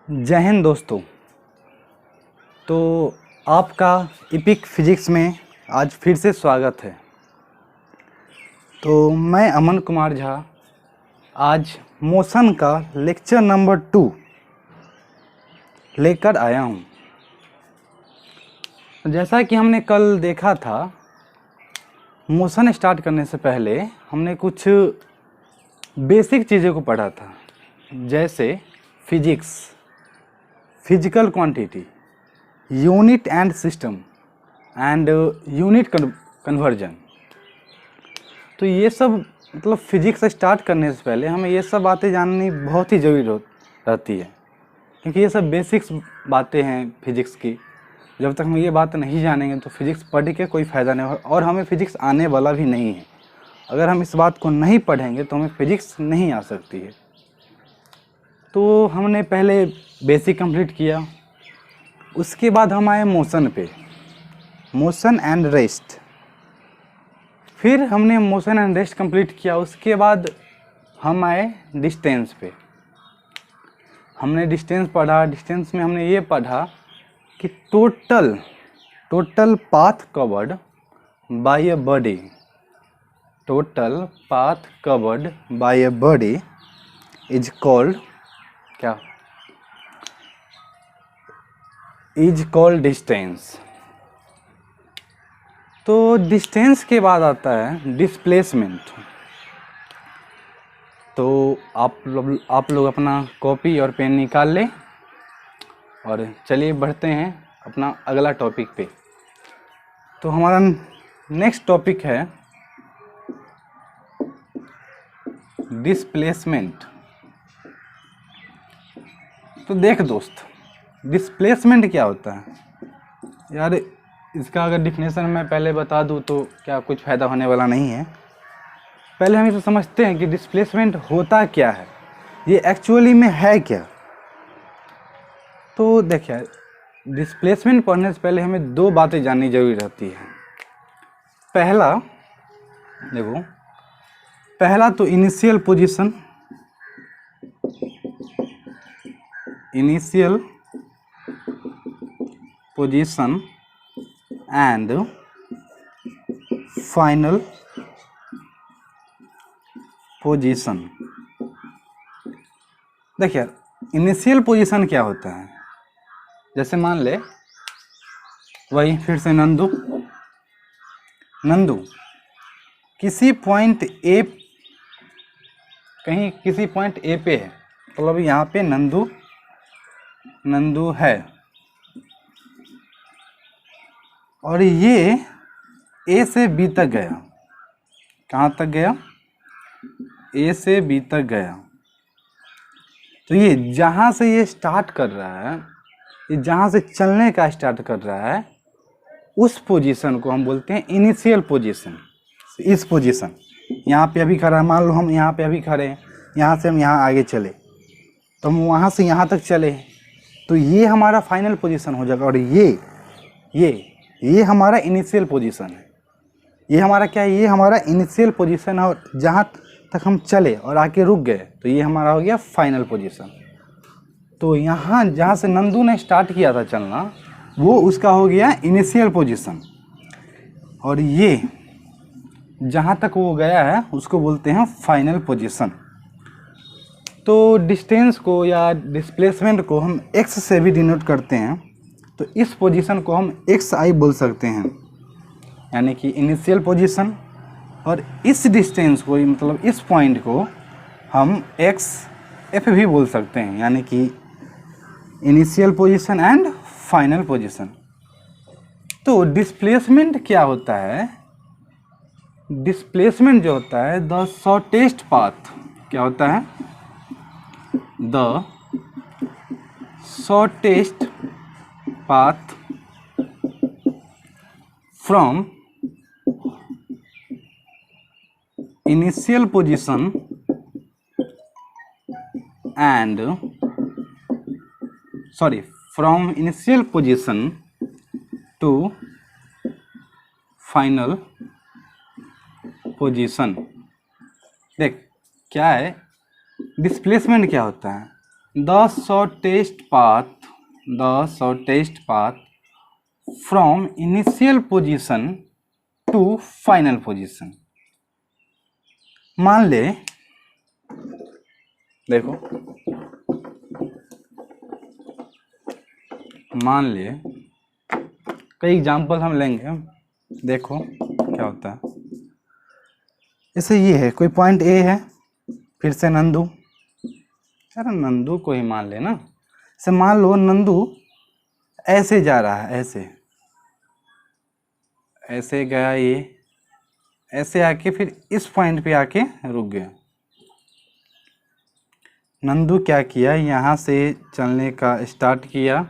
जय हिंद दोस्तों। तो आपका इपिक फिजिक्स में आज फिर से स्वागत है। तो मैं अमन कुमार झा आज मोशन का लेक्चर नंबर 2 लेकर आया हूँ। जैसा कि हमने कल देखा था, मोशन स्टार्ट करने से पहले हमने कुछ बेसिक चीज़ों को पढ़ा था, जैसे physics, physical quantity, unit and system and unit conversion. तो ये सब मतलब फिजिक्स स्टार्ट करने से पहले हमें ये सब बातें जाननी बहुत ही ज़रूरी रहती है, क्योंकि ये सब बेसिक्स बातें हैं फिजिक्स की। जब तक हम ये बात नहीं जानेंगे तो फिजिक्स पढ़ के कोई फ़ायदा नहीं होगा, और हमें फिजिक्स आने वाला भी नहीं है। अगर हम इस बात को नहीं पढ़ेंगे तो हमें फिजिक्स नहीं आ सकती है। तो हमने पहले बेसिक कंप्लीट किया, उसके बाद हम आए मोशन पे, मोशन एंड रेस्ट। फिर हमने मोशन एंड रेस्ट कंप्लीट किया, उसके बाद हम आए डिस्टेंस पे। हमने डिस्टेंस पढ़ा। डिस्टेंस में हमने ये पढ़ा कि total path covered by a body, total path covered by a body is called क्या? Is called distance. तो डिस्टेंस के बाद आता है डिस्प्लेसमेंट। तो आप लोग अपना कॉपी और पेन निकाल लें और चलिए बढ़ते हैं अपना अगला टॉपिक पे। तो हमारा नेक्स्ट टॉपिक है डिस्प्लेसमेंट। तो देख दोस्त, डिस्प्लेसमेंट क्या होता है यार? इसका अगर डिफिनेशन मैं पहले बता दूं तो क्या कुछ फ़ायदा होने वाला नहीं है। पहले हम इसे समझते हैं कि डिस्प्लेसमेंट होता क्या है, ये एक्चुअली में है क्या। तो देखिए, डिस्प्लेसमेंट पढ़ने से पहले हमें 2 बातें जाननी जरूरी रहती है। पहला तो initial position, and final position. देखिए, इनिशियल पोजीशन क्या होता है? जैसे मान ले, वही फिर से नंदू किसी पॉइंट ए, कहीं किसी पॉइंट ए पे है, तो अभी यहाँ पे नंदू है, और ये ए से बी तक गया। कहाँ तक गया? ए से बी तक गया। तो ये जहाँ से ये स्टार्ट कर रहा है, ये जहाँ से चलने का स्टार्ट कर रहा है, उस पोजीशन को हम बोलते हैं इनिशियल पोजीशन। इस पोजीशन, यहाँ पे अभी खड़ा है, मान लो हम यहाँ पे अभी खड़े हैं, यहाँ से हम यहाँ आगे चले, तो हम वहाँ से यहाँ तक चले, तो ये हमारा फाइनल पोजीशन हो जाएगा। और ये हमारा इनिशियल पोजीशन है। ये हमारा क्या है? ये हमारा इनिशियल पोजीशन है, और जहाँ तक हम चले और आके रुक गए तो ये हमारा हो गया फाइनल पोजीशन। तो यहाँ जहाँ से नंदू ने स्टार्ट किया था चलना, वो उसका हो गया इनिशियल पोजीशन, और ये जहाँ तक वो गया है उसको बोलते हैं फाइनल पोजीशन। तो डिस्टेंस को या डिस्प्लेसमेंट को हम x से भी डिनोट करते हैं, तो इस पोजीशन को हम xi बोल सकते हैं, यानी कि इनिशियल पोजीशन। और इस डिस्टेंस को, मतलब इस पॉइंट को हम xf भी बोल सकते हैं, यानी कि initial position and final position. तो डिस्प्लेसमेंट क्या होता है? डिस्प्लेसमेंट जो होता है, द शॉर्टेस्ट पाथ, क्या होता है? The shortest path from initial position and from initial position to final position। देख क्या है, डिस्प्लेसमेंट क्या होता है, the shortest path from initial position to final position. मान ले, देखो मान ले, कई एग्जाम्पल हम लेंगे, देखो क्या होता है। जैसे ये है, कोई पॉइंट ए है, फिर से नंदू, यार नंदू को ही मान ले ना, से मान लो नंदू ऐसे जा रहा है, ऐसे गया, ये ऐसे आके फिर इस पॉइंट पे आके रुक गया। नंदू क्या किया, यहाँ से चलने का स्टार्ट किया,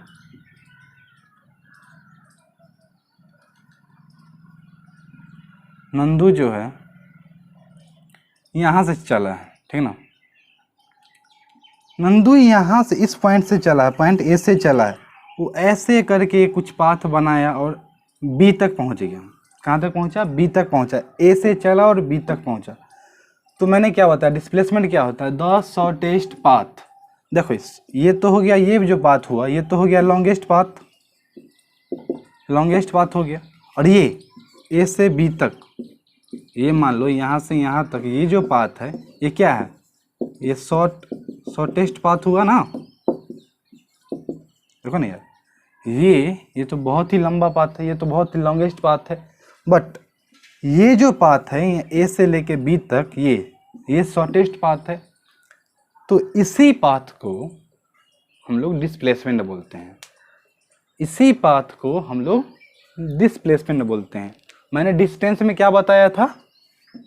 नंदू जो है यहाँ से चला है, ठीक ना, नंदू यहाँ से इस पॉइंट से चला है, पॉइंट ए से चला है, वो ऐसे करके कुछ पाथ बनाया और बी तक पहुँच गया। कहाँ तक पहुँचा, बी तक पहुँचा, ए से चला और बी तक पहुँचा। तो मैंने क्या बताया, डिस्प्लेसमेंट क्या होता है, द शॉर्टेस्ट पाथ। देखो ये तो हो गया, ये जो पाथ हुआ ये तो हो गया लॉन्गेस्ट पाथ हो गया। और ये ए से बी तक, ये मान लो यहाँ से यहाँ तक ये जो पाथ है ये क्या है, ये शॉर्टेस्ट पाथ हुआ ना। देखो ना यार, ये तो बहुत ही लंबा पाथ है, ये तो बहुत ही लॉन्गेस्ट पाथ है, बट ये जो पाथ है ए से लेके बी तक ये शॉर्टेस्ट पाथ है। तो इसी पाथ को हम लोग डिस्प्लेसमेंट बोलते हैं, इसी पाथ को हम लोग डिस्प्लेसमेंट बोलते हैं। मैंने डिस्टेंस में क्या बताया था,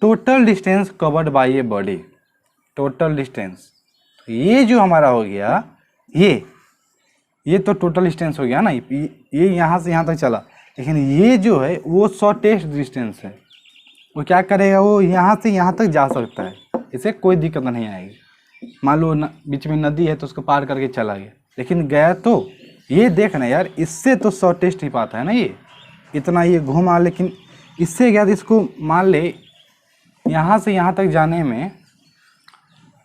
total distance covered by a body, total distance. ये जो हमारा हो गया, ये तो टोटल डिस्टेंस हो गया ना, ये यहाँ से यहाँ तक चला, लेकिन ये जो है वो शॉर्टेस्ट डिस्टेंस है। वो क्या करेगा, वो यहाँ से यहाँ तक जा सकता है, इसे कोई दिक्कत नहीं आएगी। मान लो बीच में नदी है तो उसको पार करके चला गया, लेकिन गया तो ये देखना यार, इससे तो शॉर्टेस्ट ही पाता है ना, ये इतना ये घूमा, लेकिन इससे गया तो इसको मान ले यहाँ से यहाँ तक जाने में,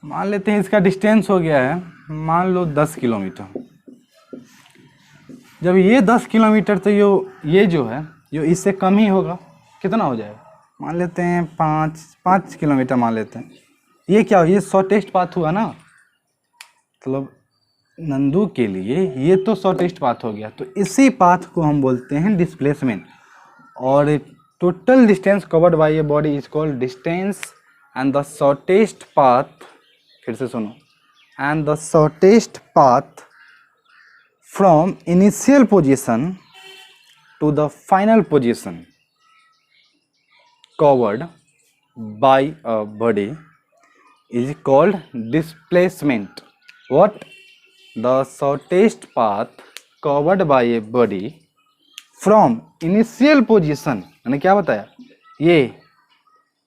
मान लेते हैं इसका डिस्टेंस हो गया है मान लो 10 किलोमीटर। जब ये 10 किलोमीटर तो ये जो है जो इससे कम ही होगा, कितना हो जाएगा, मान लेते हैं 5 किलोमीटर मान लेते हैं। ये क्या हो, ये शॉर्टेस्ट पाथ हुआ ना, मतलब नंदू के लिए ये तो शॉर्टेस्ट पाथ हो गया। तो इसी पाथ को हम बोलते हैं डिस्प्लेसमेंट। और total distance covered by a body is called distance, and the shortest path, फिर से सुनो, and the shortest path from initial position to the final position covered by a body is called displacement. What? The shortest path covered by a body from initial position, मैंने क्या बताया, ये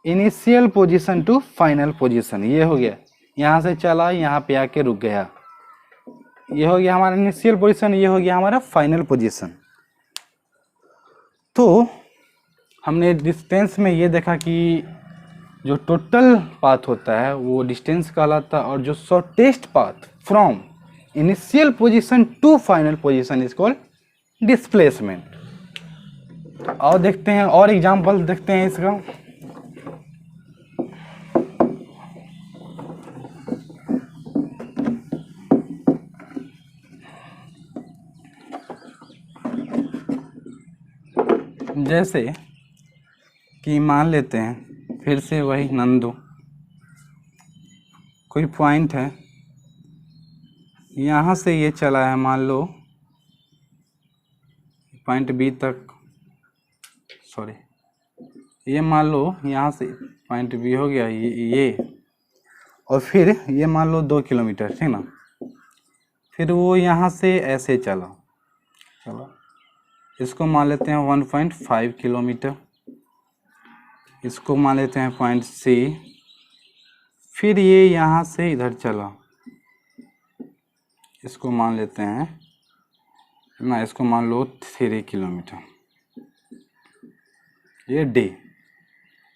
initial position to final position, ये हो गया, यहाँ से चला यहाँ पे आके रुक गया, ये हो गया हमारा इनिशियल पोजीशन, ये हो गया हमारा फाइनल पोजीशन। तो हमने डिस्टेंस में ये देखा कि जो टोटल पाथ होता है वो डिस्टेंस कहलाता है, और जो shortest path from initial position to final position is called displacement. और देखते हैं, और एग्जांपल देखते हैं इसका। जैसे कि मान लेते हैं फिर से वही नंदू, कोई पॉइंट है यहाँ से ये चला है, मान लो पॉइंट बी तक, सॉरी ये मान लो यहाँ से पॉइंट बी हो गया ये, और फिर ये मान लो 2 किलोमीटर, ठीक ना, फिर वो यहाँ से ऐसे चला, इसको मान लेते हैं 1.5 किलोमीटर, इसको मान लेते हैं पॉइंट सी, फिर ये यहाँ से इधर चला, इसको मान लेते हैं ना, इसको मान लो 3 किलोमीटर, ये डी।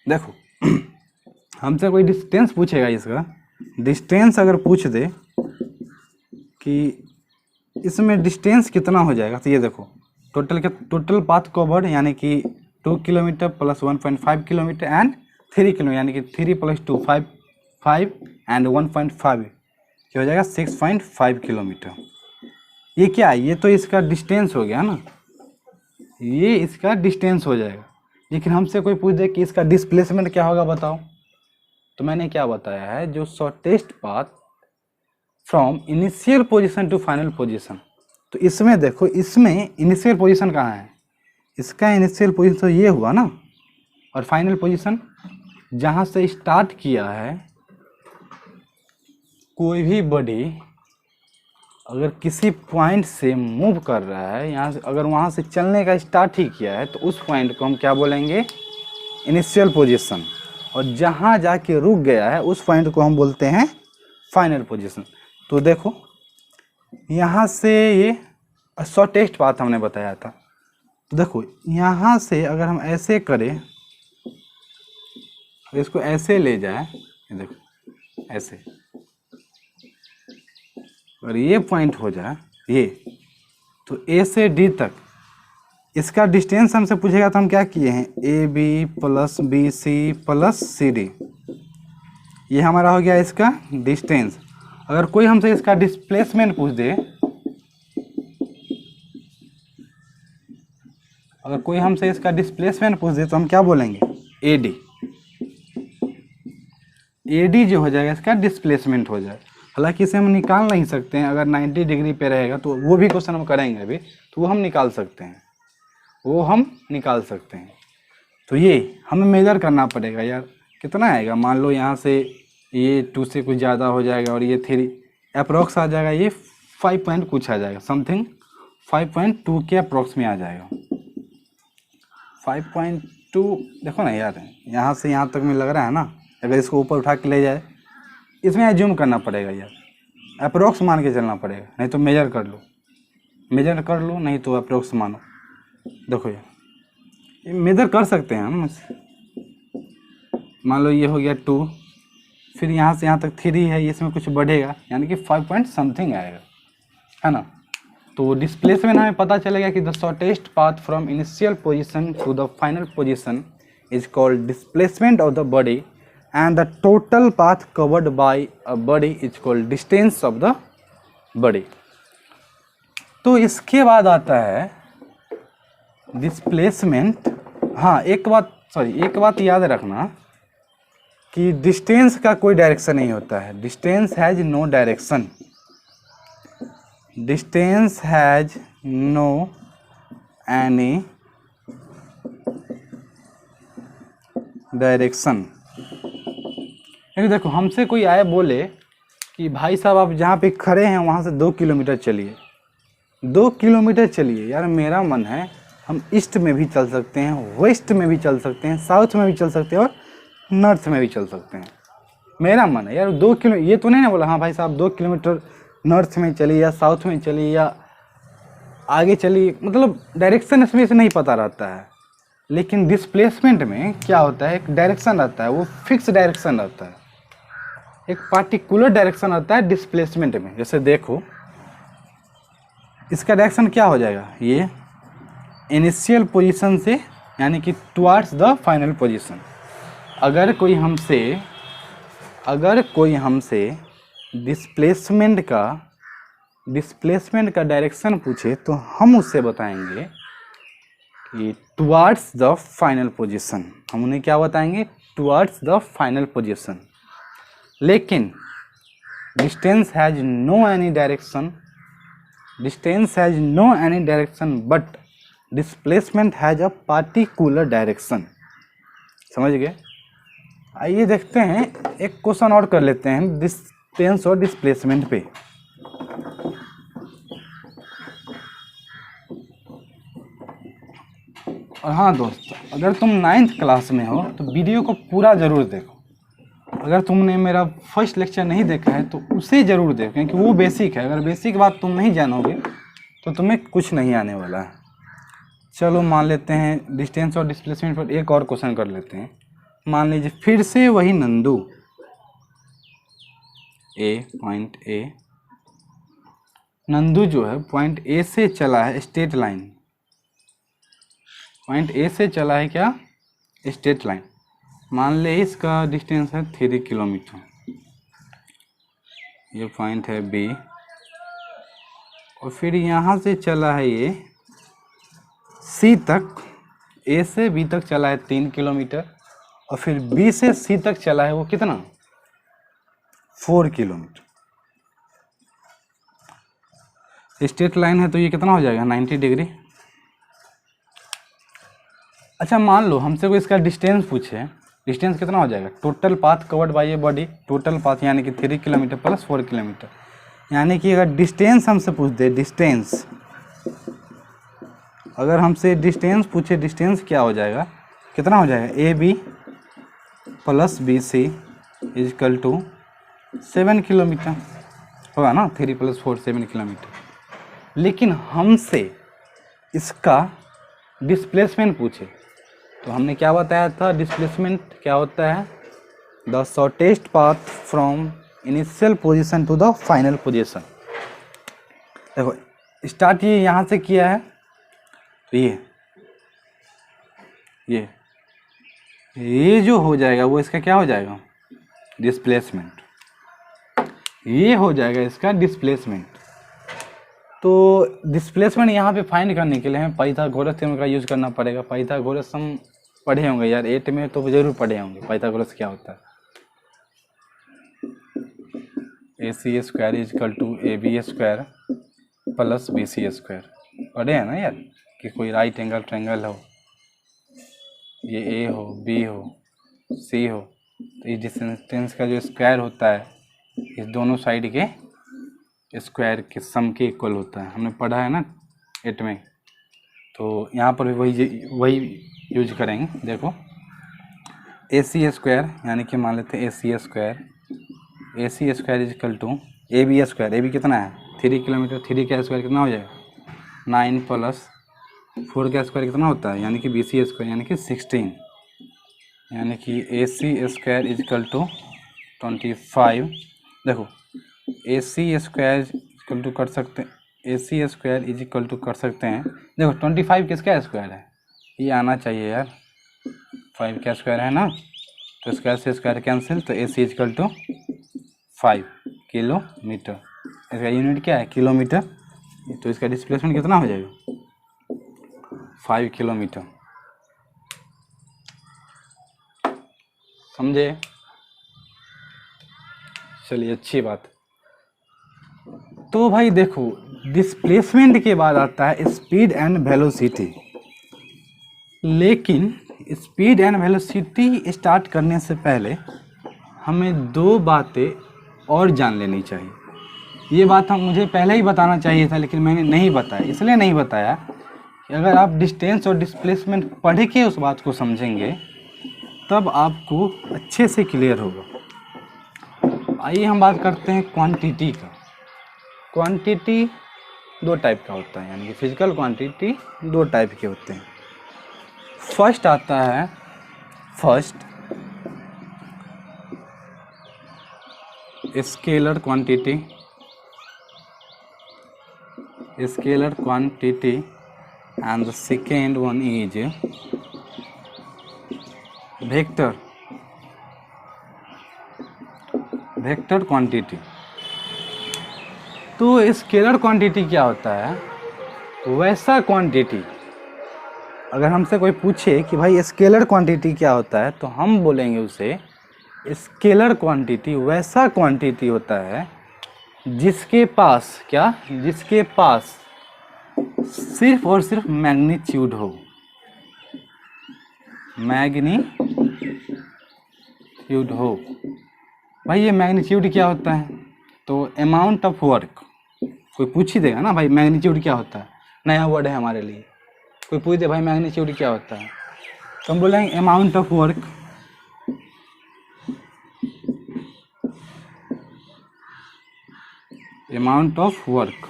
देखो हमसे कोई डिस्टेंस पूछेगा, इसका डिस्टेंस अगर पूछ दे कि इसमें डिस्टेंस कितना हो जाएगा, तो ये देखो टोटल पाथ कवर्ड यानी कि 2 kilometre plus 1.5 kilometre and 3 kilometre यानी कि 3 + 2 5 एंड 1.5 क्या हो जाएगा 6.5 किलोमीटर। ये क्या है, ये तो इसका डिस्टेंस हो गया ना, ये इसका डिस्टेंस हो जाएगा। लेकिन हमसे कोई पूछ दे कि इसका डिस्प्लेसमेंट क्या होगा बताओ, तो मैंने क्या बताया है, जो shortest path from initial position to final position. तो इसमें देखो, इसमें इनिशियल पोजीशन कहाँ है, इसका इनिशियल पोजीशन तो ये हुआ ना, और फाइनल पोजीशन जहाँ से स्टार्ट किया है कोई भी बॉडी अगर किसी पॉइंट से मूव कर रहा है, यहाँ से अगर वहाँ से चलने का स्टार्ट ही किया है, तो उस पॉइंट को हम क्या बोलेंगे, इनिशियल पोजीशन। और जहाँ जाके रुक गया है उस पॉइंट को हम बोलते हैं फाइनल पोजीशन। तो देखो यहाँ से ये शॉर्टेस्ट पाथ हमने बताया था। तो देखो यहाँ से अगर हम ऐसे करें, इसको ऐसे ले जाए, ये देखो ऐसे, और ये पॉइंट हो जाए ये, तो ए से डी तक इसका डिस्टेंस हमसे पूछेगा, तो हम क्या किए हैं, A B plus B C plus C D, ये हमारा हो गया इसका डिस्टेंस। अगर कोई हमसे इसका डिस्प्लेसमेंट पूछ दे, अगर कोई हमसे इसका डिस्प्लेसमेंट पूछ दे तो हम क्या बोलेंगे, ए डी। ए डी जो हो जाएगा इसका डिस्प्लेसमेंट हो जाए। हालांकि इसे हम निकाल नहीं सकते हैं, अगर 90 डिग्री पे रहेगा तो वो भी क्वेश्चन हम करेंगे अभी, तो वो हम निकाल सकते हैं, वो हम निकाल सकते हैं। तो ये हमें मेजर करना पड़ेगा यार, कितना आएगा, मान लो यहाँ से ये 2 से कुछ ज़्यादा हो जाएगा और ये 3 अप्रोक्स आ जाएगा, ये 5 पॉइंट कुछ आ जाएगा, समथिंग 5.2 के अप्रोक्स में आ जाएगा। 5.2 देखो ना यार, यहाँ से यहाँ तक में लग रहा है ना, अगर इसको ऊपर उठा के ले जाए, इसमें एज्यूम करना पड़ेगा यार, अप्रोक्स मान के चलना पड़ेगा, नहीं तो मेजर कर लो, नहीं तो अप्रोक्स मानो। देखो ये मेजर कर सकते हैं हम, मान लो ये हो गया 2, फिर यहाँ से यहाँ तक 3 है, इसमें कुछ बढ़ेगा यानी कि 5 पॉइंट समथिंग आएगा, है ना। तो डिस्प्लेसमेंट हमें पता चलेगा कि the shortest path from initial position to the final position is called displacement of the body and the total path covered by a body is called distance of the body। तो इसके बाद आता है displacement. हाँ एक बात याद रखना कि डिस्टेंस का कोई डायरेक्शन नहीं होता है, distance has no direction, distance has no any direction. देखो हमसे कोई आए बोले कि भाई साहब आप जहाँ पे खड़े हैं वहाँ से 2 किलोमीटर चलिए, 2 किलोमीटर चलिए, यार मेरा मन है हम ईस्ट में भी चल सकते हैं, वेस्ट में भी चल सकते हैं, साउथ में भी चल सकते हैं और नॉर्थ में भी चल सकते हैं, मेरा मन है यार 2 किलो, ये तो नहीं ना बोला हाँ भाई साहब 2 किलोमीटर नॉर्थ में चलिए या साउथ में चलिए या आगे चलिए, मतलब डायरेक्शन इसमें से नहीं पता रहता है। लेकिन डिस्प्लेसमेंट में क्या होता है, एक डायरेक्शन रहता है, वो फिक्स डायरेक्शन रहता है, एक पार्टिकुलर डायरेक्शन आता है डिस्प्लेसमेंट में। जैसे देखो इसका डायरेक्शन क्या हो जाएगा, ये इनिशियल पोजीशन से यानी कि टुवार्ड्स द फाइनल पोजीशन। अगर कोई हमसे डिस्प्लेसमेंट का डायरेक्शन पूछे तो हम उससे बताएंगे कि टुवार्ड्स द फाइनल पोजीशन, हम उन्हें क्या बताएंगे, टुवार्ड्स द फाइनल पोजीशन। लेकिन distance has no any direction but displacement has a particular direction. समझ गए। आइए देखते हैं, एक क्वेश्चन और कर लेते हैं डिस्टेंस और डिस्प्लेसमेंट पे। और हाँ दोस्त, अगर तुम 9th क्लास में हो तो वीडियो को पूरा ज़रूर देखो। अगर तुमने मेरा फर्स्ट लेक्चर नहीं देखा है तो उसे ज़रूर देखो, क्योंकि वो बेसिक है। अगर बेसिक बात तुम नहीं जानोगे तो तुम्हें कुछ नहीं आने वाला है। चलो मान लेते हैं डिस्टेंस और डिस्प्लेसमेंट पर एक और क्वेश्चन कर लेते हैं। मान लीजिए फिर से वही नंदू पॉइंट ए, नंदू जो है पॉइंट ए से चला है स्ट्रेट लाइन, पॉइंट ए से चला है क्या, स्ट्रेट लाइन। मान ले इसका डिस्टेंस है 3 किलोमीटर, ये पॉइंट है बी, और फिर यहाँ से चला है ये सी तक, ए से बी तक चला है 3 किलोमीटर, और फिर बी से सी तक चला है वो कितना, 4 किलोमीटर। स्ट्रेट लाइन है तो ये कितना हो जाएगा, 90 डिग्री। अच्छा मान लो हमसे कोई इसका डिस्टेंस पूछे, डिस्टेंस कितना हो जाएगा, total path covered by a body, total path यानी कि 3 किलोमीटर प्लस 4 किलोमीटर, यानी कि अगर डिस्टेंस हमसे पूछ दे, डिस्टेंस अगर हमसे डिस्टेंस पूछे, डिस्टेंस क्या हो जाएगा, कितना हो जाएगा, A B plus B C equal to 7 kilometre होगा ना, 3 + 4 7 किलोमीटर। लेकिन हमसे इसका डिस्प्लेसमेंट पूछे तो हमने क्या बताया था, डिस्प्लेसमेंट क्या होता है, the shortest path from initial position to the final position. देखो स्टार्ट ये यहाँ से किया है, तो ये जो हो जाएगा वो इसका क्या हो जाएगा, डिस्प्लेसमेंट, ये हो जाएगा इसका डिस्प्लेसमेंट। तो डिस्प्लेसमेंट यहाँ पे फाइंड करने के लिए हमें पाइथागोरस थ्योरम का यूज़ करना पड़ेगा। पाइथागोरस हम पढ़े होंगे यार 8 में तो जरूर पढ़े होंगे, पाइथागोरस क्या होता है, AC² = AB² प्लस BC², पढ़े हैं ना यार, कि कोई राइट एंगल ट्रायंगल हो, ये A हो, B हो, C हो, तो इस डिस्टेंस का जो स्क्वायर होता है इस दोनों साइड के स्क्वायर के सम के इक्वल होता है, हमने पढ़ा है ना 8 में। तो यहाँ पर भी वही यूज करेंगे। देखो AC² यानी कि मान लेते हैं AC² = AB², AB कितना है 3 किलोमीटर, 3 का स्क्वायर कितना हो जाएगा 9 प्लस 4 का स्क्वायर कितना होता है, यानी कि BC² यानी कि 16, यानी कि AC² = 25। देखो AC² कर सकते हैं, AC² कर सकते हैं, देखो 25 किसका स्क्वायर है, ये आना चाहिए यार, 5 का स्क्वायर है ना, तो स्क्वायर से स्क्वायर कैंसिल, तो AC = 5 किलोमीटर, इसका यूनिट क्या है किलोमीटर, तो इसका डिस्प्लेसमेंट कितना हो जाएगा 5 किलोमीटर, समझे। चलिए अच्छी बात। तो भाई देखो डिस्प्लेसमेंट के बाद आता है स्पीड एंड वेलोसिटी, लेकिन स्पीड एंड वेलोसिटी स्टार्ट करने से पहले हमें 2 बातें और जान लेनी चाहिए। ये बात मुझे पहले ही बताना चाहिए था लेकिन मैंने नहीं बताया, इसलिए नहीं बताया कि अगर आप डिस्टेंस और डिस्प्लेसमेंट पढ़ के उस बात को समझेंगे तब आपको अच्छे से क्लियर होगा। आइए हम बात करते हैं क्वांटिटी का। क्वांटिटी 2 टाइप का होता है, यानी कि फिजिकल क्वांटिटी 2 टाइप के होते हैं। फर्स्ट आता है scalar quantity, and the second one is vector quantity. तो स्केलर क्वांटिटी क्या होता है, वैसा क्वांटिटी, अगर हमसे कोई पूछे कि भाई स्केलर क्वांटिटी क्या होता है तो हम बोलेंगे उसे स्केलर क्वांटिटी वैसा क्वांटिटी होता है जिसके पास सिर्फ और सिर्फ मैग्नीट्यूड हो, भाई ये मैग्नीट्यूड क्या होता है, तो अमाउंट ऑफ वर्क, कोई पूछ ही देगा ना भाई मैग्नीट्यूड क्या होता है, नया वर्ड है हमारे लिए, कोई पूछ दे भाई मैग्नीट्यूड क्या होता है, तो हम बोलेंगे अमाउंट ऑफ वर्क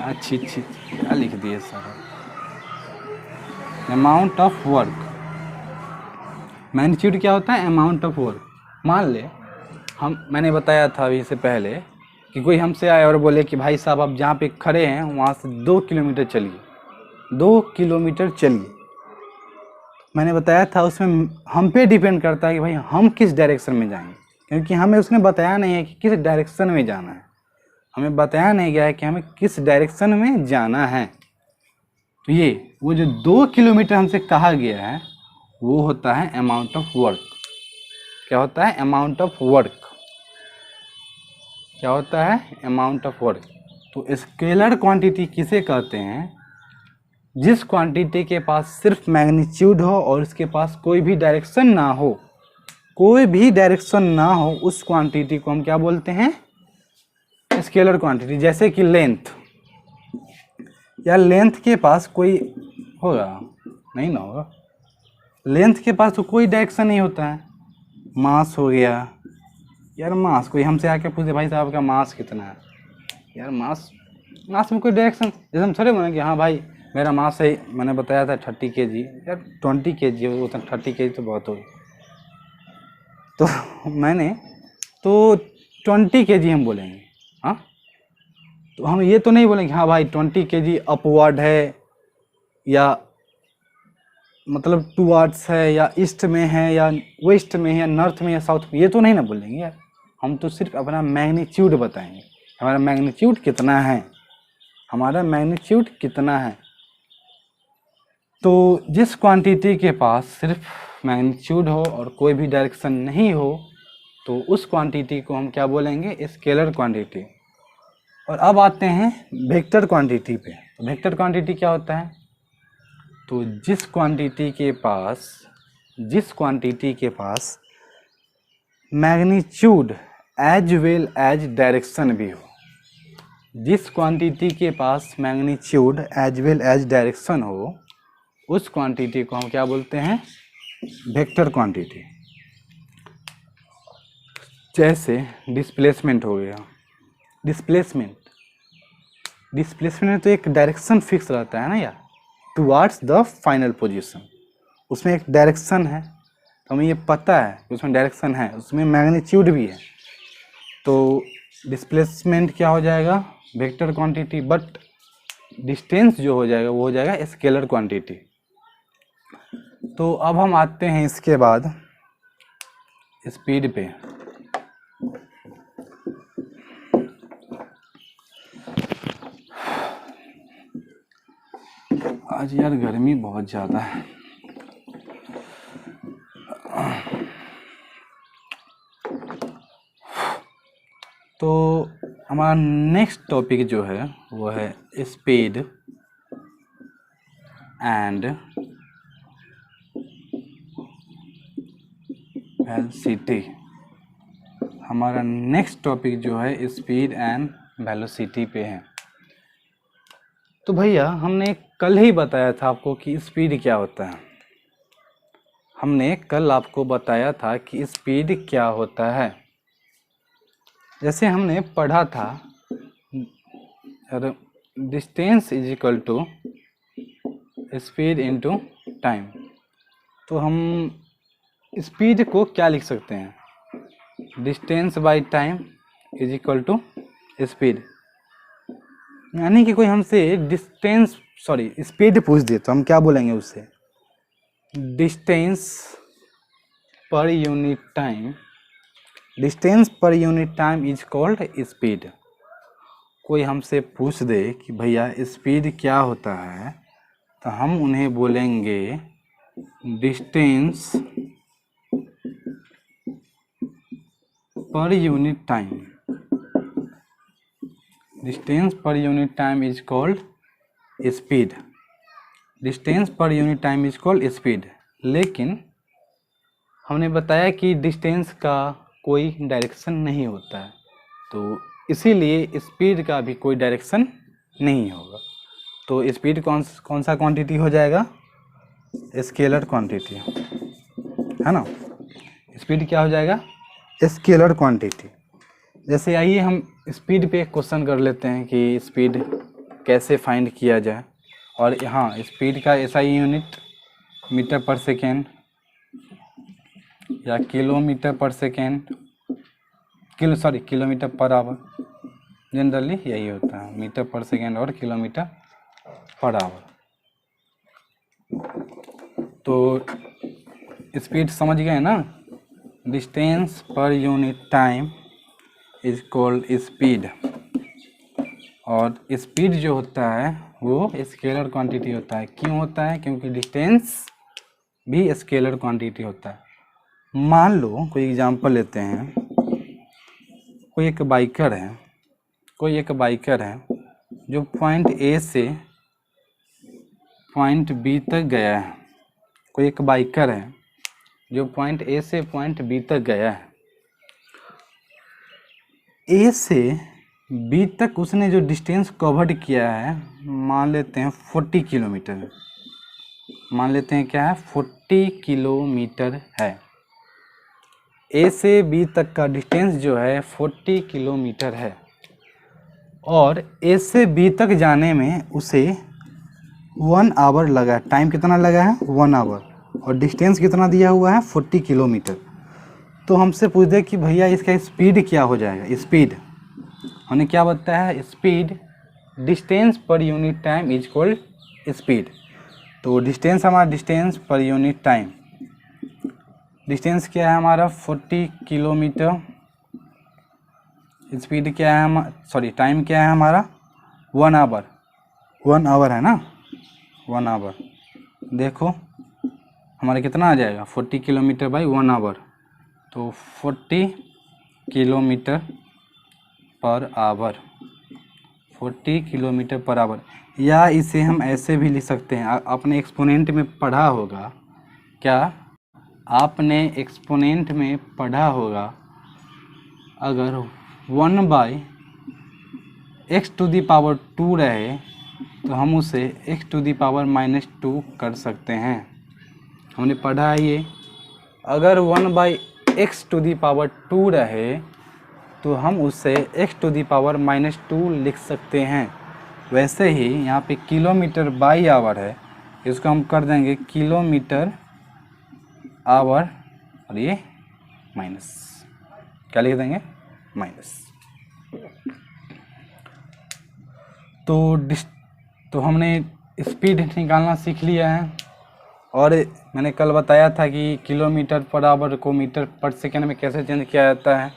अच्छी क्या लिख दिए sir, amount of work magnitude क्या होता है? Amount of work. मान ले मैंने बताया था अभी से पहले कि कोई हमसे आए और बोले कि भाई साहब आप जहाँ पे खड़े हैं वहाँ से 2 किलोमीटर चलिए, 2 किलोमीटर चलिए। मैंने बताया था उसमें हम पे डिपेंड करता है कि भाई हम किस डायरेक्शन में जाएंगे, क्योंकि हमें उसने बताया नहीं है कि किस डायरेक्शन में जाना है, हमें बताया नहीं गया है कि हमें किस डायरेक्शन में जाना है। तो ये वो जो 2 किलोमीटर हमसे कहा गया है वो होता है अमाउंट ऑफ वर्क। क्या होता है? Amount of work. क्या होता है? Amount of work. तो स्केलर क्वांटिटी किसे कहते हैं? जिस क्वांटिटी के पास सिर्फ मैग्नीट्यूड हो और उसके पास कोई भी डायरेक्शन ना हो, कोई भी डायरेक्शन ना हो, उस क्वांटिटी को हम क्या बोलते हैं? Scalar quantity. जैसे कि लेंथ, या लेंथ के पास कोई होगा नहीं ना होगा, लेंथ के पास तो कोई डायरेक्शन नहीं होता है। मास हो गया, यार मास कोई हमसे आके पूछे भाई साहब का मास कितना है, यार मास में कोई डायरेक्शन, जैसे हम थोड़े बोलेंगे हाँ भाई मेरा मास है, मैंने बताया था 30 kg, यार 20 kg वो तो 30 kg तो बहुत हो गई, तो मैंने तो 20 kg हम बोलेंगे। हाँ, तो हम ये तो नहीं बोलेंगे हाँ भाई 20 kg अपवर्ड है, या मतलब टूवर्ड्स है, या ईस्ट में है, या वेस्ट में है, या नॉर्थ में, या साउथ में, ये तो नहीं ना बोलेंगे यार। हम तो सिर्फ अपना मैग्नीट्यूड बताएंगे, हमारा मैग्नीट्यूड कितना है, हमारा मैग्नीट्यूड कितना है। तो जिस क्वांटिटी के पास सिर्फ मैग्नीट्यूड हो और कोई भी डायरेक्शन नहीं हो, तो उस क्वांटिटी को हम क्या बोलेंगे? Scalar quantity. और अब आते हैं वेक्टर क्वांटिटी पे। तो वेक्टर क्वांटिटी क्या होता है? तो जिस क्वांटिटी के पास magnitude as well as direction भी हो, जिस क्वांटिटी के पास magnitude as well as direction हो, उस क्वांटिटी को हम क्या बोलते हैं? Vector quantity. जैसे डिस्प्लेसमेंट हो गया, डिस्प्लेसमेंट तो एक डायरेक्शन फिक्स रहता है ना यार, टुवार्ड्स द फाइनल पोजीशन, उसमें एक डायरेक्शन है, तो हमें ये पता है कि उसमें डायरेक्शन है, उसमें मैग्नीट्यूड भी है, तो डिस्प्लेसमेंट क्या हो जाएगा? Vector quantity. बट डिस्टेंस जो हो जाएगा वो हो जाएगा स्केलर क्वांटिटी। तो अब हम आते हैं इसके बाद स्पीड पे। आज यार गर्मी बहुत ज़्यादा है। तो हमारा नेक्स्ट टॉपिक जो है वो है स्पीड एंड वेलोसिटी। हमारा नेक्स्ट टॉपिक जो है स्पीड एंड वेलोसिटी पे है। तो भैया हमने कल ही बताया था आपको कि स्पीड क्या होता है, हमने कल आपको बताया था कि स्पीड क्या होता है। जैसे हमने पढ़ा था distance is equal to speed into time. तो हम स्पीड को क्या लिख सकते हैं? Distance by time is equal to speed. यानी कि कोई हमसे स्पीड पूछ दे तो हम क्या बोलेंगे उससे? Distance per unit time is called speed. कोई हमसे पूछ दे कि भैया स्पीड क्या होता है, तो हम उन्हें बोलेंगे distance per unit time. Distance per unit time is called speed. Distance per unit time is called speed. लेकिन हमने बताया कि डिस्टेंस का कोई डायरेक्शन नहीं होता है, तो इसीलिए स्पीड का भी कोई डायरेक्शन नहीं होगा। तो स्पीड कौन सा क्वांटिटी हो जाएगा? स्केलर क्वांटिटी, है ना। स्पीड क्या हो जाएगा? Scalar quantity. जैसे आइए हम स्पीड पे एक क्वेश्चन कर लेते हैं कि स्पीड कैसे फाइंड किया जाए। और हाँ, स्पीड का SI यूनिट मीटर पर सेकेंड, या किलोमीटर पर second, kilometre per hour, generally यही होता है, मीटर पर सेकेंड और किलोमीटर पर आवर। तो स्पीड समझ गए ना, distance per unit time is called speed. और स्पीड जो होता है वो स्केलर क्वांटिटी होता है। क्यों होता है? क्योंकि डिस्टेंस भी स्केलर क्वांटिटी होता है। मान लो कोई एग्जांपल लेते हैं, कोई एक बाइकर है जो पॉइंट ए से पॉइंट बी तक गया है। कोई एक बाइकर है जो पॉइंट ए से पॉइंट बी तक गया है। ए से बी तक उसने जो डिस्टेंस कवर्ड किया है, मान लेते हैं 40 किलोमीटर। मान लेते हैं क्या है? 40 किलोमीटर है। ए से बी तक का डिस्टेंस जो है 40 किलोमीटर है। और ए से बी तक जाने में उसे 1 आवर लगा। टाइम कितना लगा है? 1 आवर। और डिस्टेंस कितना दिया हुआ है? 40 किलोमीटर। तो हमसे पूछ दे कि भैया इसका स्पीड क्या हो जाएगा? स्पीड हमने क्या बताया है? Speed distance per unit time is equal speed. तो डिस्टेंस हमारा distance per unit time, distance क्या है हमारा? 40 किलोमीटर। स्पीड क्या है टाइम क्या है हमारा? 1 आवर। 1 आवर है ना, 1 आवर। देखो हमारा कितना आ जाएगा? 40 किलोमीटर बाई 1 आवर। तो 40 kilometre per hour, 40 kilometre per hour. या इसे हम ऐसे भी लिख सकते हैं, आपने एक्सपोनेंट में पढ़ा होगा। क्या आपने एक्सपोनेंट में पढ़ा होगा? अगर 1/x⁴ रहे तो हम उसे x⁻⁻² कर सकते हैं। हमने पढ़ा है ये। अगर 1/x⁻² रहे तो हम उसे x⁻⁻² लिख सकते हैं। वैसे ही यहाँ पे किलोमीटर बाई आवर है, इसको हम कर देंगे किलोमीटर आवर, और ये माइनस, क्या लिख देंगे? माइनस। तो हमने स्पीड निकालना सीख लिया है। और मैंने कल बताया था कि किलोमीटर पर आवर को मीटर पर सेकेंड में कैसे चेंज किया जाता है।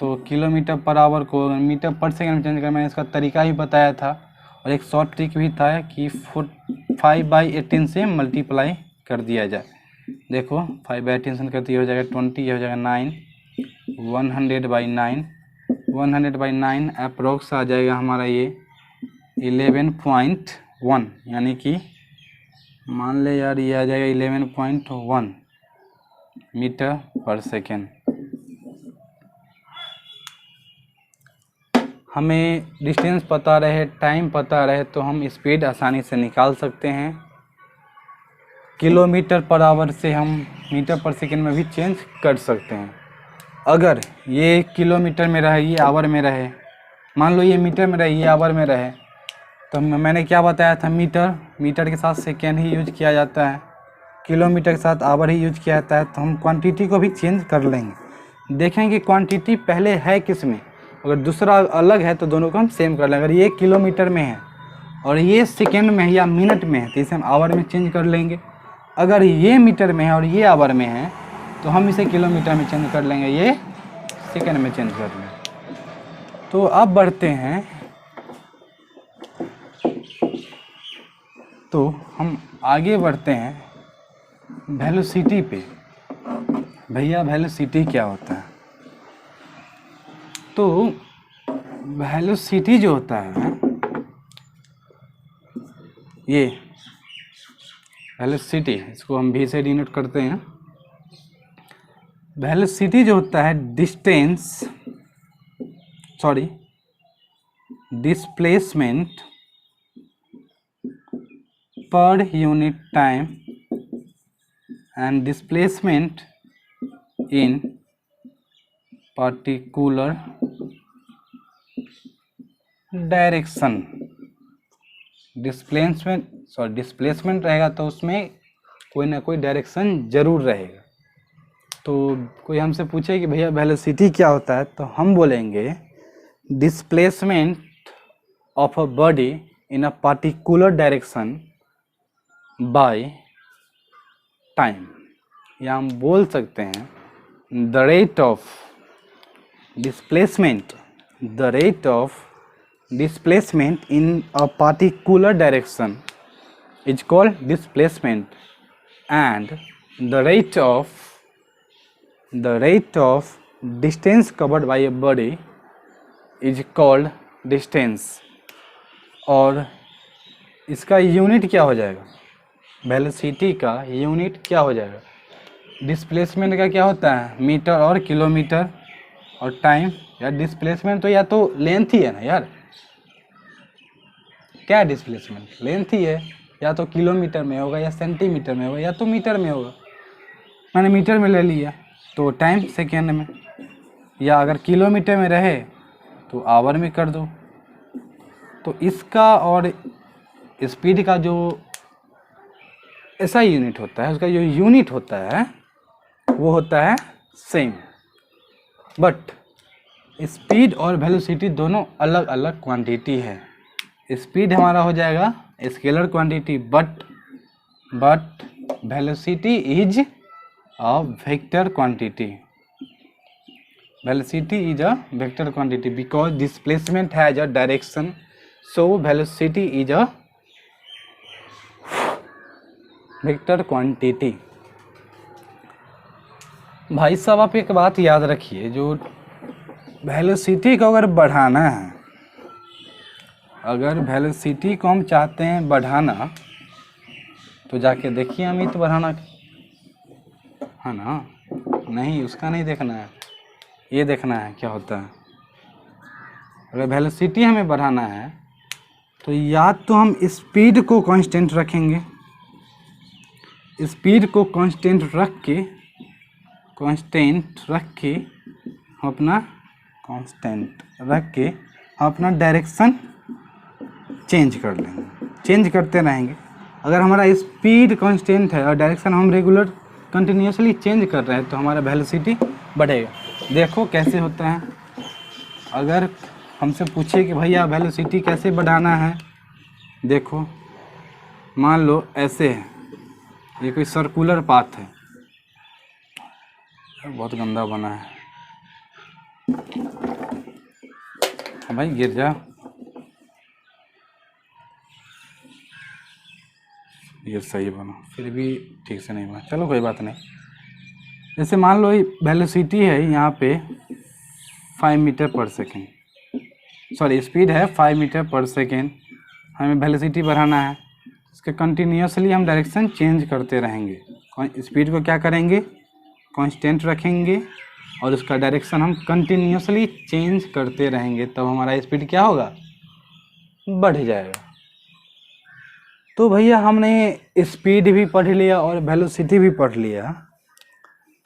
तो किलोमीटर पर आवर को मीटर पर सेकेंड में चेंज करना, मैंने इसका तरीका ही बताया था। और एक शॉर्ट ट्रिक भी था कि 5/18 से मल्टीप्लाई कर दिया जाए। देखो 5/18 से करती हो जाएगा 20, ये हो जाएगा 9, 100/9, 100/9 अप्रोक्स आ जाएगा हमारा ये 11.1, यानी कि मान ले यार ये आ जाएगा 11.1 मीटर पर सेकेंड। हमें डिस्टेंस पता रहे, टाइम पता रहे, तो हम स्पीड आसानी से निकाल सकते हैं। किलोमीटर पर आवर से हम मीटर पर सेकेंड में भी चेंज कर सकते हैं। अगर ये किलोमीटर में रहे, ये आवर में रहे, मान लो ये मीटर में रहे, ये आवर में रहे, तो मैंने क्या बताया था? मीटर के साथ सेकेंड ही यूज किया जाता है, किलोमीटर के साथ आवर ही यूज किया जाता है। तो हम क्वांटिटी को भी चेंज कर लेंगे। देखेंगे क्वांटिटी पहले है किस में, अगर दूसरा अलग है तो दोनों को हम सेम कर लेंगे। अगर ये किलोमीटर में है और ये सेकेंड में है या मिनट में है तो इसे हम आवर में चेंज कर लेंगे। अगर ये मीटर में है और ये आवर में है तो हम इसे किलोमीटर में चेंज कर लेंगे, ये सेकेंड में चेंज कर लेंगे। तो अब बढ़ते हैं, तो हम आगे बढ़ते हैं वेलोसिटी पे। भैया वेलोसिटी क्या होता है? तो वेलोसिटी जो होता है, ये वेलोसिटी, इसको हम भी से डिनोट करते हैं। वेलोसिटी जो होता है displacement per unit time and displacement in particular direction. Displacement रहेगा तो उसमें कोई ना कोई डायरेक्शन जरूर रहेगा। तो कोई हमसे पूछे कि भैया वेलोसिटी क्या होता है, तो हम बोलेंगे displacement of a body in a particular direction by time, या हम बोल सकते हैं the rate of displacement in a particular direction is called displacement, and the rate of distance covered by a body is called distance। और इसका unit क्या हो जाएगा, वेलोसिटी का यूनिट क्या हो जाएगा, डिस्प्लेसमेंट का क्या होता है मीटर और किलोमीटर, और टाइम, यार डिस्प्लेसमेंट तो या तो लेंथ ही है ना यार, क्या है डिस्प्लेसमेंट, लेंथ ही है, या तो किलोमीटर में होगा या सेंटीमीटर में होगा या तो मीटर में होगा। मैंने मीटर में ले लिया तो टाइम सेकेंड में, या अगर किलोमीटर में रहे तो आवर में कर दो। तो इसका और स्पीड का जो ऐसा यूनिट होता है, उसका जो यूनिट होता है वो होता है सेम, बट स्पीड और वेलोसिटी दोनों अलग अलग क्वांटिटी है। स्पीड हमारा हो जाएगा scalar quantity, but velocity is a vector quantity. Velocity is a vector quantity because displacement has a direction, so velocity is a vector quantity. भाई साहब आप एक बात याद रखिए, जो वेलोसिटी को अगर बढ़ाना है, अगर वेलोसिटी को हम चाहते हैं बढ़ाना, तो जाके देखिए अमित बढ़ाना है ना, नहीं उसका नहीं देखना है, ये देखना है क्या होता है। अगर वेलोसिटी हमें बढ़ाना है तो या तो हम स्पीड को कांस्टेंट रखेंगे, स्पीड को कांस्टेंट रख के हम अपना डायरेक्शन चेंज कर लेंगे, चेंज करते रहेंगे। अगर हमारा स्पीड कांस्टेंट है और डायरेक्शन हम रेगुलर कंटिन्यूसली चेंज कर रहे हैं तो हमारा वेलोसिटी बढ़ेगा। देखो कैसे होता है, अगर हमसे पूछे कि भैया वेलोसिटी कैसे बढ़ाना है, देखो मान लो ऐसे है, ये कोई सर्कुलर पाथ है, बहुत गंदा बना है, भाई गिर जा, ये सही बना, फिर भी ठीक से नहीं बना, चलो कोई बात नहीं। जैसे मान लो वेलोसिटी है यहाँ पे 5 मीटर पर सेकेंड, सॉरी स्पीड है 5 मीटर पर सेकेंड, हमें वेलोसिटी बढ़ाना है, इसके कंटिन्यूसली हम डायरेक्शन चेंज करते रहेंगे। स्पीड को क्या करेंगे, कांस्टेंट रखेंगे, और उसका डायरेक्शन हम कंटिन्यूसली चेंज करते रहेंगे, तब हमारा स्पीड क्या होगा, बढ़ जाएगा। तो भैया हमने स्पीड भी पढ़ लिया और वेलोसिटी भी पढ़ लिया,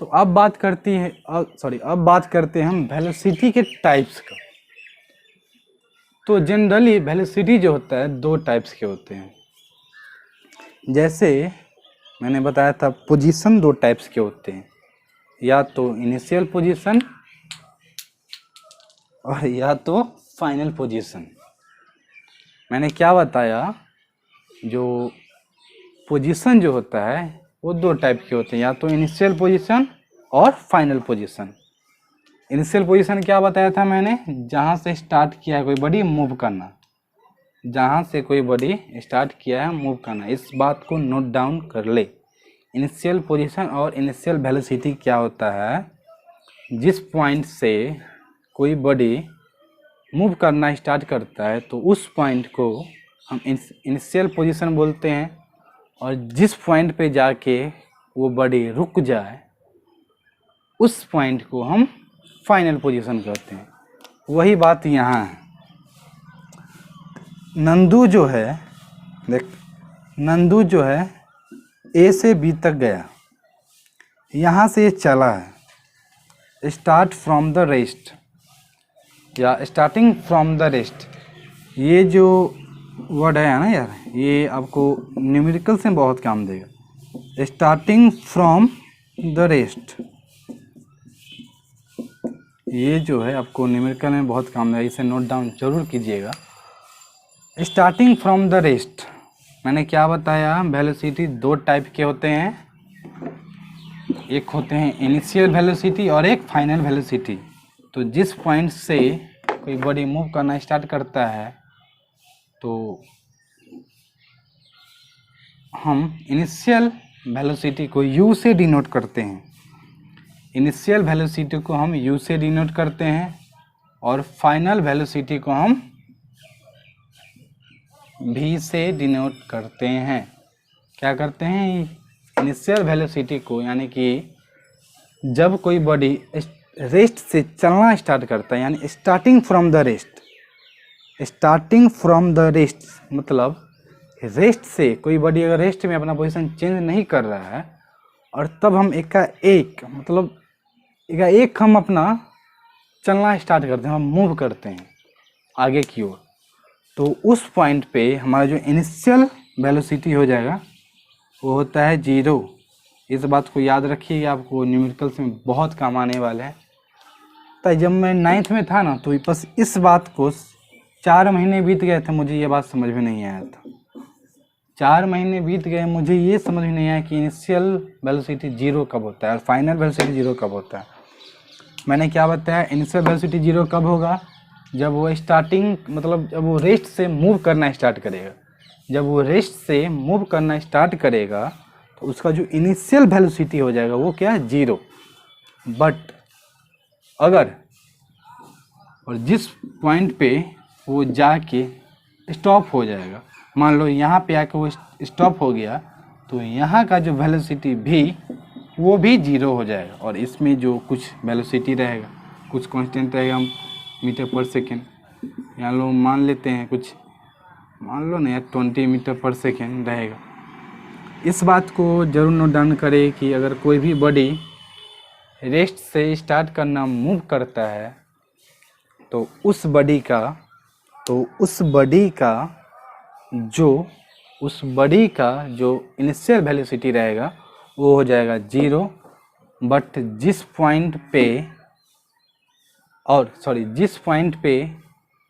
तो अब बात करते हैं हम वेलोसिटी के टाइप्स का। तो जनरली वेलोसिटी जो होता है 2 टाइप्स के होते हैं, जैसे मैंने बताया था पोजीशन 2 टाइप्स के होते हैं, या तो इनिशियल पोजीशन और या तो फाइनल पोजीशन। मैंने क्या बताया, जो पोजीशन जो होता है वो 2 टाइप के होते हैं, या तो इनिशियल पोजीशन और फाइनल पोजीशन। इनिशियल पोजीशन क्या बताया था मैंने, जहाँ से स्टार्ट किया है कोई बॉडी मूव करना, जहाँ से कोई बॉडी स्टार्ट किया है मूव करना, इस बात को नोट डाउन कर ले। इनिशियल पोजीशन और इनिशियल वेलोसिटी क्या होता है, जिस पॉइंट से कोई बॉडी मूव करना स्टार्ट करता है तो उस पॉइंट को हम इनिशियल पोजीशन बोलते हैं, और जिस पॉइंट पे जाके वो बॉडी रुक जाए उस पॉइंट को हम फाइनल पोजीशन कहते हैं। वही बात यहाँ है। नंदू जो है ए से बी तक गया, यहाँ से ये चला है, स्टार्ट फ्रॉम द रेस्ट या स्टार्टिंग फ्रॉम द रेस्ट, ये जो वर्ड है ना यार, ये आपको न्यूमेरिकल से बहुत काम देगा। स्टार्टिंग फ्रॉम द रेस्ट, ये जो है आपको न्यूमेरिकल में बहुत काम है, इसे नोट डाउन जरूर कीजिएगा। स्टार्टिंग फ्रॉम द रेस्ट, मैंने क्या बताया, वेलोसिटी दो टाइप के होते हैं, एक होते हैं इनिशियल वेलोसिटी और एक फाइनल वेलोसिटी। तो जिस पॉइंट से कोई बॉडी मूव करना स्टार्ट करता है तो हम इनिशियल वेलोसिटी को u से डिनोट करते हैं, इनिशियल वेलोसिटी को हम u से डिनोट करते हैं और फाइनल वेलोसिटी को हम v से डिनोट करते हैं। क्या करते हैं, इनिशियल वेलोसिटी को, यानी कि जब कोई बॉडी रेस्ट से चलना स्टार्ट करता है, यानी starting from the rest, starting from the rest मतलब रेस्ट से कोई बॉडी अगर रेस्ट में अपना पोजीशन चेंज नहीं कर रहा है और तब हम एक हम अपना चलना स्टार्ट करते हैं, हम मूव करते हैं आगे की ओर, तो उस पॉइंट पे हमारा जो इनिशियल वेलोसिटी हो जाएगा वो होता है 0। इस बात को याद रखिएगा, आपको न्यूमेरिकल्स में बहुत काम आने वाला है। तो जब मैं 9th में था ना, तो बस इस बात को 4 महीने बीत गए थे, मुझे ये बात समझ में नहीं आया था। 4 महीने बीत गए, मुझे ये समझ में नहीं आया कि इनिशियल वेलोसिटी 0 कब होता है और फाइनल वेलोसिटी 0 कब होता है। मैंने क्या बताया, इनिशियल वेलोसिटी 0 कब होगा, जब वो स्टार्टिंग मतलब जब वो रेस्ट से मूव करना स्टार्ट करेगा। जब वो रेस्ट से मूव करना स्टार्ट करेगा तो उसका जो इनिशियल वेलोसिटी हो जाएगा वो क्या है, 0। बट अगर और जिस पॉइंट पे वो जाके स्टॉप हो जाएगा, मान लो यहाँ पे आके वो स्टॉप हो गया, तो यहाँ का जो वेलोसिटी भी वो भी 0 हो जाएगा और इसमें जो कुछ वेलोसिटी रहेगा, कुछ कांस्टेंट रहेगा, हम मीटर पर सेकेंड, यहाँ लो मान लेते हैं कुछ, मान लो ना यार 20 मीटर पर सेकेंड रहेगा। इस बात को जरूर नोट डाउन करें कि अगर कोई भी बॉडी रेस्ट से स्टार्ट करना मूव करता है तो उस बॉडी का जो इनिशियल वेलोसिटी रहेगा वो हो जाएगा 0। बट जिस पॉइंट पे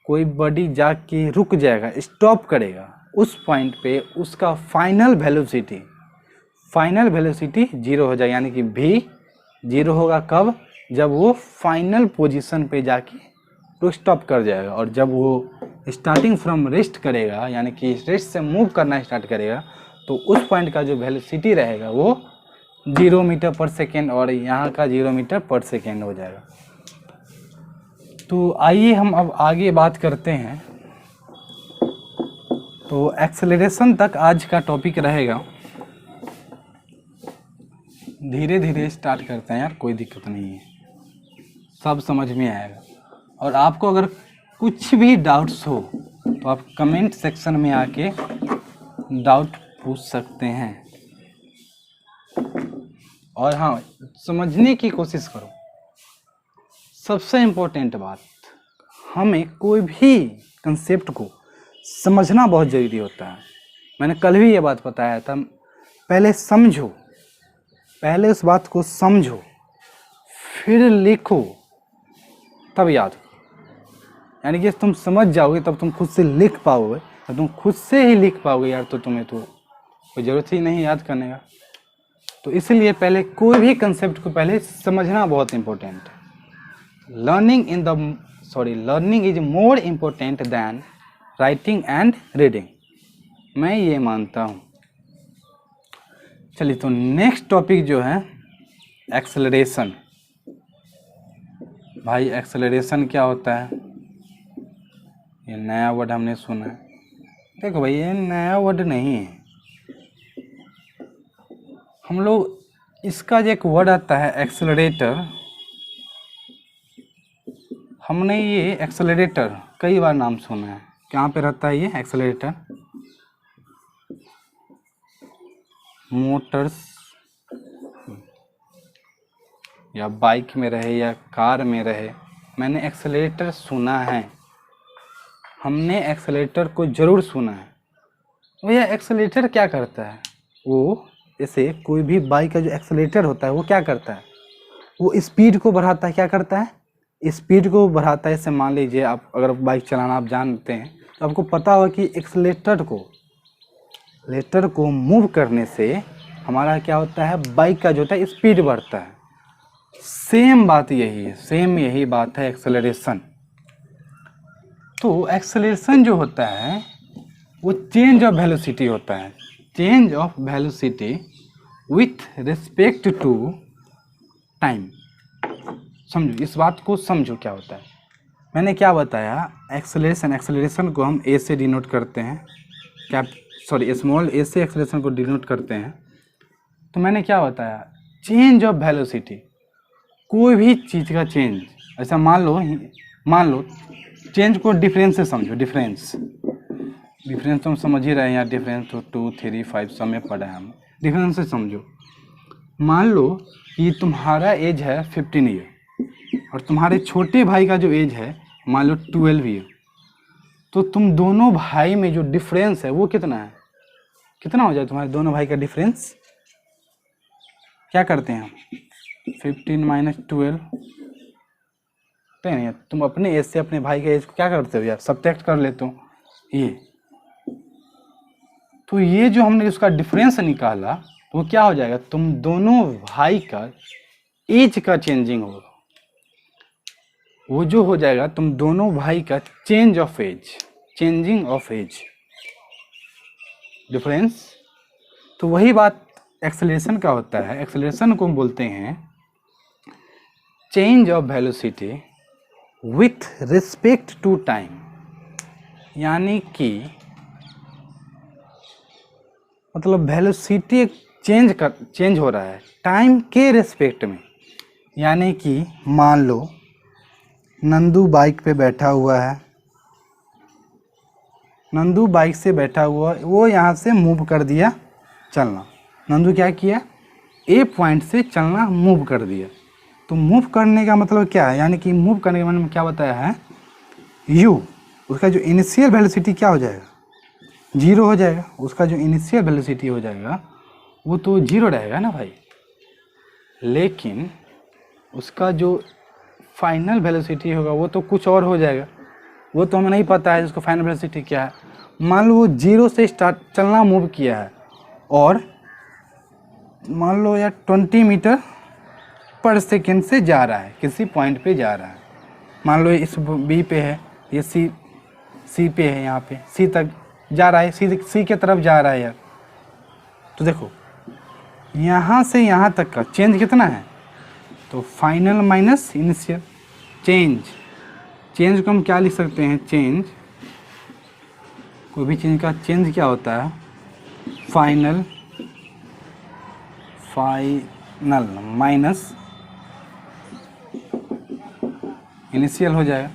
कोई बॉडी जाके रुक जाएगा, स्टॉप करेगा, उस पॉइंट पे उसका फाइनल वेलोसिटी 0 हो जाएगा, यानी कि भी 0 होगा कब, जब वो फाइनल पोजीशन पे जाके तो स्टॉप कर जाएगा। और जब वो स्टार्टिंग फ्रॉम रेस्ट करेगा, यानी कि रेस्ट से मूव करना स्टार्ट करेगा, तो उस पॉइंट का जो वेलोसिटी रहेगा वो 0 मीटर पर सेकेंड और यहाँ का 0 मीटर पर सेकेंड हो जाएगा। तो आइए हम अब आगे बात करते हैं। तो एक्सेलरेशन तक आज का टॉपिक रहेगा, धीरे धीरे स्टार्ट करते हैं यार, कोई दिक्कत नहीं है, सब समझ में आएगा। और आपको अगर कुछ भी डाउट्स हो तो आप कमेंट सेक्शन में आके डाउट पूछ सकते हैं। और हाँ, समझने की कोशिश करो। सबसे इम्पोर्टेंट बात, हमें कोई भी कंसेप्ट को समझना बहुत ज़रूरी होता है। मैंने कल भी ये बात बताया था, पहले समझो, पहले उस बात को समझो, फिर लिखो, तब याद। यानी कि तुम समझ जाओगे तब तुम खुद से लिख पाओगे, और तुम खुद से ही लिख पाओगे यार, तो तुम्हें तो कोई ज़रूरत ही नहीं याद करने का। तो इसलिए पहले कोई भी कंसेप्ट को पहले समझना बहुत इम्पोर्टेंट है। Learning is more important than writing and reading, मैं ये मानता हूँ। चलिए, तो नेक्स्ट टॉपिक जो है एक्सेलरेशन। भाई एक्सेलरेशन क्या होता है, ये नया वर्ड हमने सुना है। देखो भाई, ये नया वर्ड नहीं है, हम लोग इसका जो एक वर्ड आता है एक्सेलरेटर, हमने ये एक्सेलरेटर कई बार नाम सुना है। कहाँ पे रहता है ये एक्सेलरेटर, मोटर्स या बाइक में रहे या कार में रहे, मैंने एक्सेलरेटर सुना है, हमने एक्सेलरेटर को ज़रूर सुना है। भैया एक्सेलरेटर क्या करता है, वो जैसे कोई भी बाइक का जो एक्सेलरेटर होता है वो क्या करता है, वो स्पीड को बढ़ाता है। क्या करता है, स्पीड को बढ़ाता है। इससे मान लीजिए आप अगर बाइक चलाना आप जानते हैं तो आपको पता होगा कि एक्सीलेटर को मूव करने से हमारा क्या होता है, बाइक का जो होता है स्पीड बढ़ता है। सेम बात यही है, सेम यही बात है एक्सेलरेशन। तो एक्सेलरेशन जो होता है वो चेंज ऑफ वेलोसिटी होता है, change of velocity with respect to time. समझो इस बात को, समझो क्या होता है। मैंने क्या बताया, एक्सेलरेशन को हम ए से डिनोट करते हैं, स्मॉल ए से एक्सेलरेशन को डिनोट करते हैं। तो मैंने क्या बताया, चेंज ऑफ वेलोसिटी, कोई भी चीज़ का चेंज। ऐसा मान लो चेंज को डिफरेंस से समझो, डिफरेंस तो हम समझ ही रहे हैं यार, डिफरेंस तो 2, 3, 5 सब में पढ़ा है हम। डिफरेंस से समझो, मान लो कि तुम्हारा एज है 15 ईयर और तुम्हारे छोटे भाई का जो एज है मान लो 12 ईयर। तो तुम दोनों भाई में जो डिफरेंस है वो कितना है, कितना हो जाए तुम्हारे दोनों भाई का डिफरेंस? क्या करते हैं हम, 15 माइनस 12, नहीं तुम अपने एज से अपने भाई के एज को क्या करते हो यार, सब्ट्रैक्ट कर लेते हो ये। तो ये जो हमने उसका डिफरेंस निकाला तो वो क्या हो जाएगा, तुम दोनों भाई का एज का चेंजिंग होगा, वो जो हो जाएगा तुम दोनों भाई का change of age, changing of age difference. तो वही बात एक्सेलरेशन का होता है। एक्सेलरेशन को हम बोलते हैं change of velocity with respect to time, यानी कि मतलब वेलोसिटी चेंज हो रहा है टाइम के रिस्पेक्ट में। यानी कि मान लो नंदू बाइक पे बैठा हुआ है, नंदू बाइक से बैठा हुआ, वो यहाँ से मूव कर दिया चलना। नंदू क्या किया, ए पॉइंट से चलना मूव कर दिया। तो मूव करने का मतलब क्या है, यानी कि मूव करने के मतलब में क्या बताया है, u, उसका जो इनिशियल वेलोसिटी क्या हो जाएगा, 0 हो जाएगा। उसका जो इनिशियल वेलोसिटी हो जाएगा वो तो 0 रहेगा ना भाई, लेकिन उसका जो फाइनल वेलोसिटी होगा वो तो कुछ और हो जाएगा। वो तो हमें नहीं पता है उसका फाइनल वेलोसिटी क्या है। मान लो वो 0 से स्टार्ट चलना मूव किया है और मान लो यार 20 मीटर पर सेकेंड से जा रहा है, किसी पॉइंट पे जा रहा है। मान लो इस बी पे है, ये सी पे है, यहाँ पे सी तक जा रहा है, सी के तरफ जा रहा है यार। तो देखो यहाँ से यहाँ तक का चेंज कितना है, तो फाइनल माइनस इनिशियल चेंज को हम क्या लिख सकते हैं, चेंज, कोई भी चीज़ का चेंज क्या होता है, फाइनल माइनस इनिशियल हो जाएगा।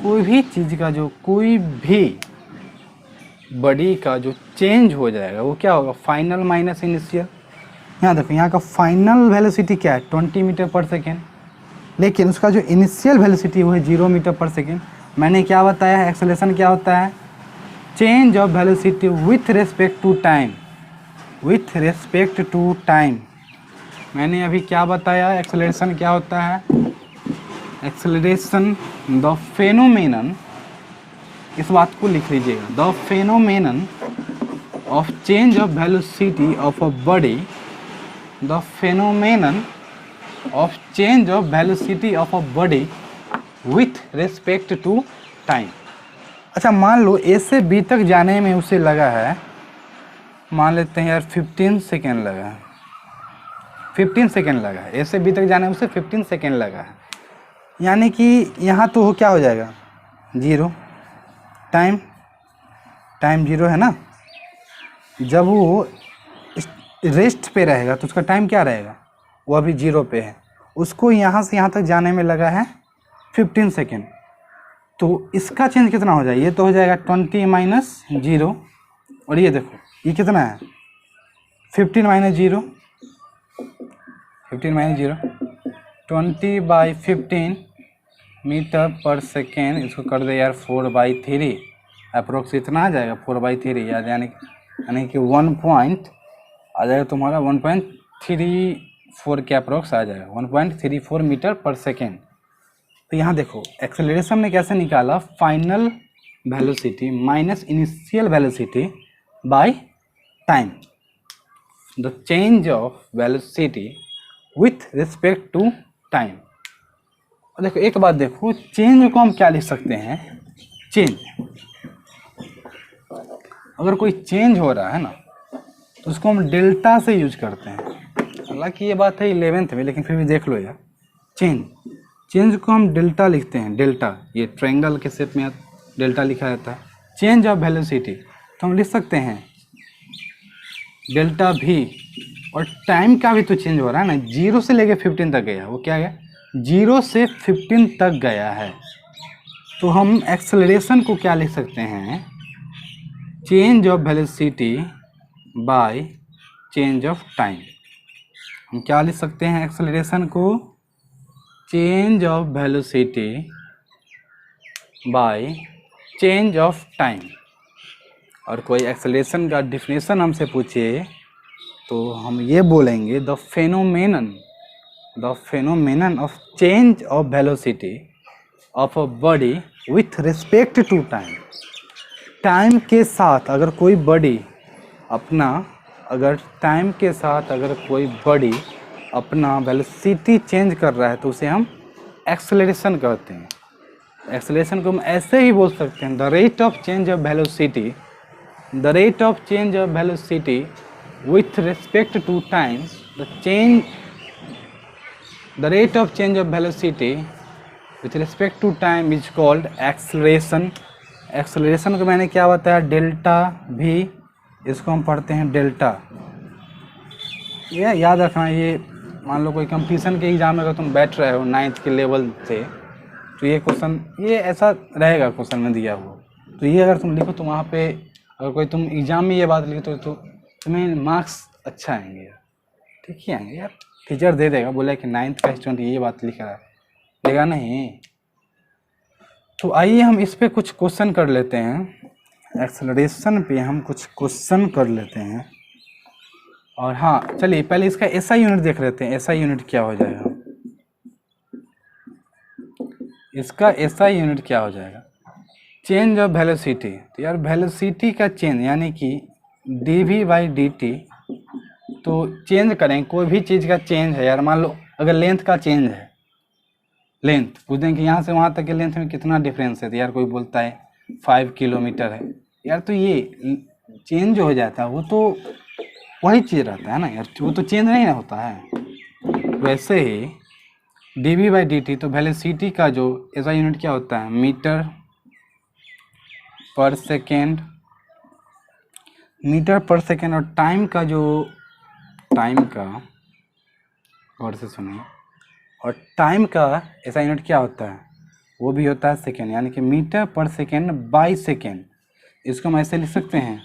कोई भी चीज़ का जो, कोई भी बॉडी का जो चेंज हो जाएगा वो क्या होगा, फाइनल माइनस इनिशियल। यहाँ देखो यहाँ का फाइनल वेलोसिटी क्या है, 20 मीटर पर सेकेंड, लेकिन उसका जो इनिशियल वेलोसिटी वो है 0 मीटर पर सेकेंड। मैंने क्या बताया है, एक्सेलरेशन क्या होता है, change of velocity with respect to time, with respect to time. मैंने अभी क्या बताया, एक्सेलरेशन क्या होता है, एक्सेलरेशन द फेनोमेनन, इस बात को लिख लीजिएगा, the phenomenon of change of velocity of a body, the phenomenon of change of velocity of a body with respect to time. अच्छा मान लो ए से बी तक जाने में उसे लगा है, मान लेते हैं यार 15 सेकेंड लगा है, 15 सेकेंड लगा है, ए से बी तक जाने में उसे 15 सेकेंड लगा है। यानी कि यहाँ तो क्या हो जाएगा, 0, टाइम 0 है ना। जब वो रेस्ट पे रहेगा तो उसका टाइम क्या रहेगा, वो अभी 0 पे है। उसको यहाँ से यहाँ तक जाने में लगा है 15 सेकेंड, तो इसका चेंज कितना हो जाएगा, ये तो हो जाएगा 20 माइनस 0, और ये देखो ये कितना है, 15 माइनस 0, 15 माइनस 0, 20/15 मीटर पर सेकेंड। इसको कर दे यार 4/3, अप्रोक्स इतना आ जाएगा 4/3 यार, यानी कि 1 पॉइंट आ जाएगा तुम्हारा, 1.34 के अप्रोक्स आ जाएगा, 1.34 मीटर पर सेकेंड। तो यहाँ देखो एक्सेलरेशन ने कैसे निकाला, final velocity minus initial velocity by time, the change of velocity with respect to time. देखो एक बात देखो, चेंज को हम क्या लिख सकते हैं, चेंज, अगर कोई चेंज हो रहा है ना तो उसको हम डेल्टा से यूज करते हैं। हालांकि ये बात है 11th में, लेकिन फिर भी देख लो यार, चेंज को हम डेल्टा लिखते हैं, डेल्टा, ये ट्रायंगल के शेप में डेल्टा लिखा जाता है। चेंज ऑफ वेलोसिटी तो हम लिख सकते हैं डेल्टा भी, और टाइम का भी तो चेंज हो रहा है ना, 0 से लेके 15 तक गया, वो क्या गया, 0 से 15 तक गया है। तो हम एक्सेलरेशन को क्या लिख सकते हैं, change of velocity by change of time. हम क्या लिख सकते हैं एक्सेलरेशन को, change of velocity by change of time. और कोई एक्सेलरेशन का डिफिनेशन हमसे पूछे तो हम ये बोलेंगे, the phenomenon of change of velocity of a body with respect to time. Time के साथ अगर कोई बॉडी अपना, अगर टाइम के साथ अगर कोई बॉडी अपना वेलोसिटी चेंज कर रहा है तो उसे हम एक्सेलरेशन कहते हैं। एक्सेलरेशन को हम ऐसे ही बोल सकते हैं, the rate of change of velocity, the rate of change of velocity with respect to time, the rate of change of velocity with respect to time is called acceleration। Acceleration को मैंने क्या बताया, डेल्टा भी, इसको हम पढ़ते हैं delta. ये याद रखना, ये मान लो कोई कंपटीशन के एग्जाम में अगर तुम बैठ रहे हो 9th के लेवल से, तो ये क्वेश्चन, ये ऐसा रहेगा क्वेश्चन में दिया हुआ, तो ये अगर तुम लिखो तो वहाँ पे अगर कोई तुम एग्जाम में ये बात लिखो तो तुम्हें मार्क्स अच्छा आएंगे यार, ठीक ही आएंगे यार। टीचर दे देगा, बोला कि 9th का स्टूडेंट ये बात लिख रहा है, लेगा नहीं। तो आइए हम इस पे कुछ क्वेश्चन कर लेते हैं, एक्सेलरेशन पे हम कुछ क्वेश्चन कर लेते हैं। और हाँ चलिए पहले इसका एसआई यूनिट देख लेते हैं, एसआई यूनिट क्या हो जाएगा, इसका एसआई यूनिट क्या हो जाएगा, चेंज ऑफ वेलोसिटी। तो यार वेलोसिटी का चेंज यानी कि dv/dt, तो चेंज करें, कोई भी चीज़ का चेंज है यार, मान लो अगर लेंथ का चेंज है, लेंथ पूछ दें कि यहाँ से वहाँ तक के लेंथ में कितना डिफरेंस है, तो यार कोई बोलता है 5 किलोमीटर है यार, तो ये चेंज हो जाता है, वो तो वही चीज़ रहता है ना यार, वो तो चेंज नहीं होता है। वैसे ही dv/dt, तो वेलोसिटी का जो ऐसा यूनिट क्या होता है, मीटर पर सेकेंड, मीटर पर सेकेंड। और टाइम का जो, टाइम का, और से सुनिए, और टाइम का ऐसा यूनिट क्या होता है, वो भी होता है सेकेंड, यानी कि मीटर पर सेकेंड बाई सेकेंड। इसको हम ऐसे लिख सकते हैं,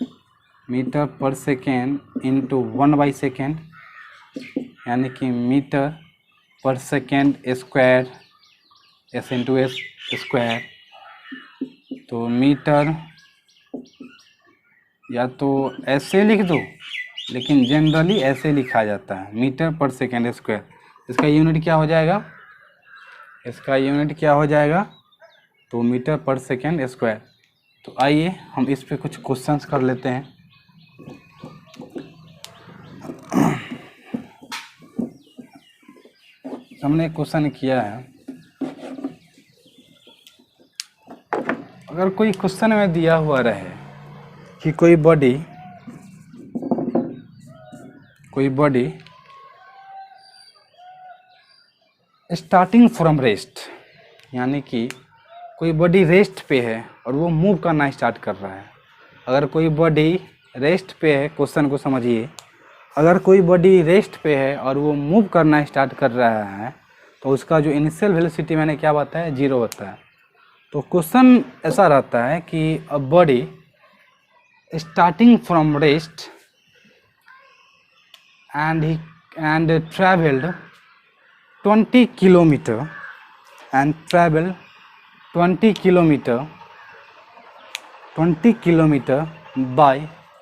मीटर पर सेकेंड इंटू 1/सेकेंड, यानी कि मीटर पर second square, S into S square. तो मीटर या तो ऐसे लिख दो, लेकिन जनरली ऐसे लिखा जाता है, मीटर पर सेकेंड स्क्वायर। इसका यूनिट क्या हो जाएगा, इसका यूनिट क्या हो जाएगा, तो मीटर पर सेकेंड स्क्वायर। तो आइए हम इस पे कुछ क्वेश्चंस कर लेते हैं। हमने क्वेश्चन किया है, अगर कोई क्वेश्चन में दिया हुआ रहे कि कोई बॉडी स्टार्टिंग फ्रॉम रेस्ट, यानी कि कोई बॉडी रेस्ट पे है और वो मूव करना स्टार्ट कर रहा है। अगर कोई बॉडी रेस्ट पे है, क्वेश्चन को समझिए, अगर कोई बॉडी रेस्ट पे है और वो मूव करना स्टार्ट कर रहा है तो उसका जो इनिशियल वेलोसिटी मैंने क्या बताया, 0 होता है। तो क्वेश्चन ऐसा रहता है कि a body starting from rest and traveled 20 kilometer and traveled 20 kilometer by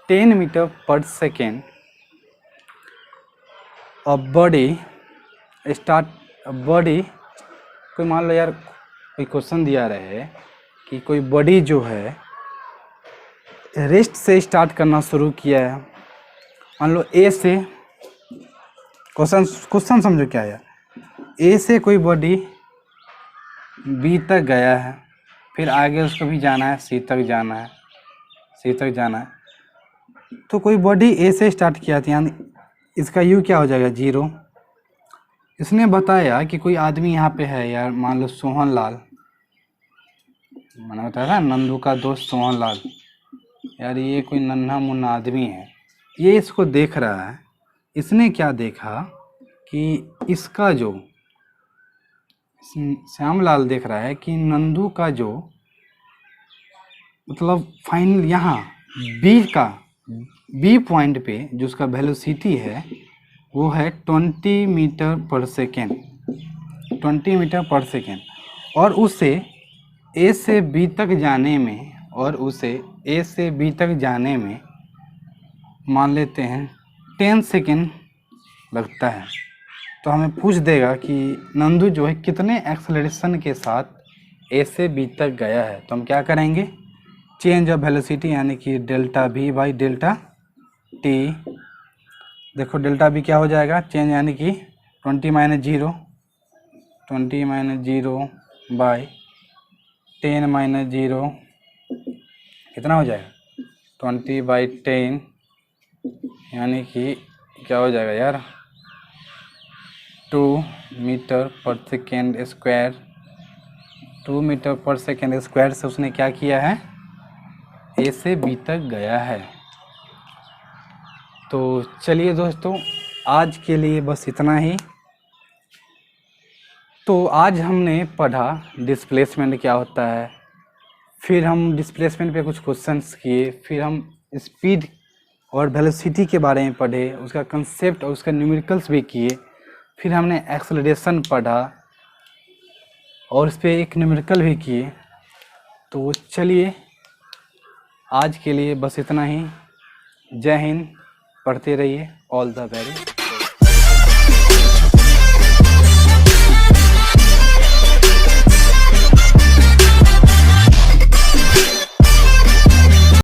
10 meter per second। a body कोई मान लो यार कोई क्वेश्चन दिया रहे कि कोई बॉडी जो है रेस्ट से स्टार्ट करना शुरू किया है, मान लो ए से, क्वेश्चन समझो क्या है, ए से कोई बॉडी बी तक गया है, फिर आगे उसको भी जाना है, सी तक जाना है, सी तक जाना है। तो कोई बॉडी ए से स्टार्ट किया था, यानी इसका यू क्या हो जाएगा 0। इसने बताया कि कोई आदमी यहाँ पे है यार, मान लो सोहन लाल, मैंने बताया था नंदू का दोस्त सोहन लाल, यार ये कोई नन्हा मुन्ना आदमी है, ये इसको देख रहा है। इसने क्या देखा कि इसका जो श्यामलाल देख रहा है कि नंदू का जो मतलब फाइनल यहाँ बी पॉइंट पे जो उसका वेलोसिटी है वो है 20 मीटर पर सेकेंड, 20 मीटर पर सेकेंड, और उसे ए से बी तक जाने में, मान लेते हैं 10 सेकेंड लगता है। तो हमें पूछ देगा कि नंदू जो है कितने एक्सेलरेशन के साथ ए से बी तक गया है। तो हम क्या करेंगे, चेंज ऑफ वेलोसिटी यानी कि delta v by delta t। देखो डेल्टा v क्या हो जाएगा, चेंज यानी कि 20 माइनस 0 बाई 10 माइनस 0 कितना हो जाएगा 20 बाई 10, यानी कि क्या हो जाएगा यार 2 मीटर पर सेकेंड स्क्वायर। 2 मीटर पर सेकेंड स्क्वायर से उसने क्या किया है, ए से बी तक गया है। तो चलिए दोस्तों, आज के लिए बस इतना ही। तो आज हमने पढ़ा डिस्प्लेसमेंट क्या होता है, फिर हम डिस्प्लेसमेंट पे कुछ क्वेश्चंस किए, फिर हम स्पीड और वेलोसिटी के बारे में पढ़े, उसका कंसेप्ट और उसका न्यूमेरिकल्स भी किए, फिर हमने एक्सेलरेशन पढ़ा और इस पर एक न्यूमेरिकल भी किए। तो चलिए आज के लिए बस इतना ही। जय हिंद, पढ़ते रहिए। All the very